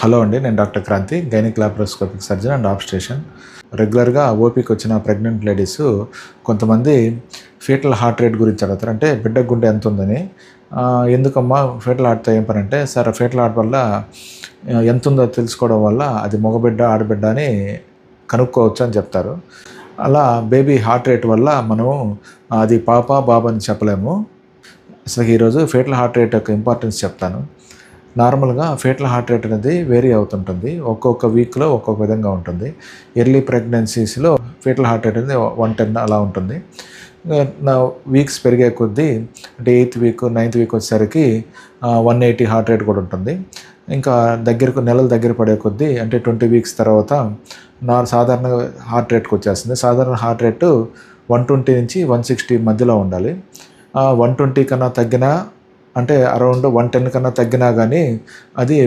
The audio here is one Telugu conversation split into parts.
హలో అండి, నేను doctor Kranti, gynaec laparoscopic surgeon and obstetrician. రెగ్యులర్గా ఓపీకి వచ్చిన ప్రెగ్నెంట్ లేడీస్ కొంతమంది ఫీటల్ హార్ట్ రేట్ గురించి అడుగుతారు. అంటే బిడ్డ గుండె ఎంత ఉందని. ఎందుకమ్మా ఫీటల్ హార్ట్తో ఏం పని అంటే, సార్ ఫీటల్ హార్ట్ వల్ల ఎంత ఉందో తెలుసుకోవడం వల్ల అది మగబిడ్డ ఆడబిడ్డ అని కనుక్కోవచ్చు అని చెప్తారు. అలా బేబీ హార్ట్ రేట్ వల్ల మనం అది పాప బాబు అని చెప్పలేము. అసలు ఈరోజు ఫీటల్ హార్ట్ రేట్ యొక్క ఇంపార్టెన్స్ చెప్తాను. నార్మల్గా ఫీటల్ హార్ట్ రేట్ అనేది వేరీ అవుతుంటుంది. ఒక్కొక్క వీక్లో ఒక్కొక్క విధంగా ఉంటుంది. ఎర్లీ ప్రెగ్నెన్సీస్లో ఫీటల్ హార్ట్ రేట్ అనేది 110 అలా ఉంటుంది. నా వీక్స్ పెరిగే కొద్దీ అంటే 8th వీక్ 9th వీక్ వచ్చేసరికి 180 హార్ట్ రేట్ కూడా ఉంటుంది. ఇంకా నెలలు దగ్గర పడే కొద్దీ అంటే 20 వీక్స్ తర్వాత సాధారణ హార్ట్ రేట్కి వచ్చేస్తుంది. సాధారణ హార్ట్ రేటు 120 నుంచి 160 మధ్యలో ఉండాలి. 120 కన్నా తగ్గినా అంటే అరౌండ్ 110 కన్నా తగ్గినా కానీ అది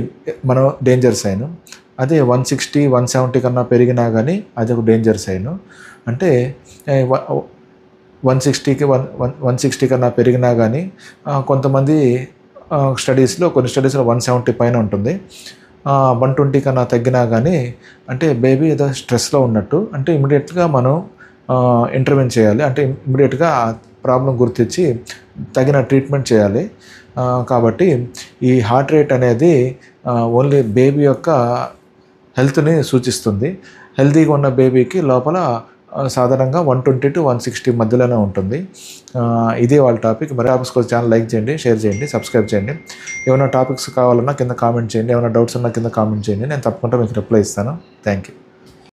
మనం డేంజర్ సైన్. అదే 160 170 కన్నా పెరిగినా కానీ అది ఒక డేంజర్ సైన్. అంటే 160 కన్నా పెరిగినా కానీ కొంతమంది కొన్ని స్టడీస్లో 170 పైన ఉంటుంది. 120 కన్నా తగ్గినా కానీ అంటే బేబీ ఏదో స్ట్రెస్లో ఉన్నట్టు, అంటే ఇమీడియట్గా మనం ఇంటర్వెన్ చేయాలి. అంటే ఇమీడియట్గా ప్రాబ్లం గుర్తించి తగిన ట్రీట్మెంట్ చేయాలి. కాబట్టి ఈ హార్ట్ రేట్ అనేది ఓన్లీ బేబీ యొక్క హెల్త్ని సూచిస్తుంది. హెల్తీగా ఉన్న బేబీకి లోపల సాధారణంగా 120 to 160 మధ్యలోనే ఉంటుంది. ఇదే వాళ్ళ టాపిక్. మరి టాపిక్స్ కోసం ఛానల్ లైక్ చేయండి, షేర్ చేయండి, సబ్స్క్రైబ్ చేయండి. ఏమైనా టాపిక్స్ కావాలన్నా కింద కామెంట్ చేయండి. ఏమైనా డౌట్స్ ఉన్నా కింద కామెంట్ చేయండి. నేను తప్పకుండా మీకు రిప్లై ఇస్తాను. Thank you.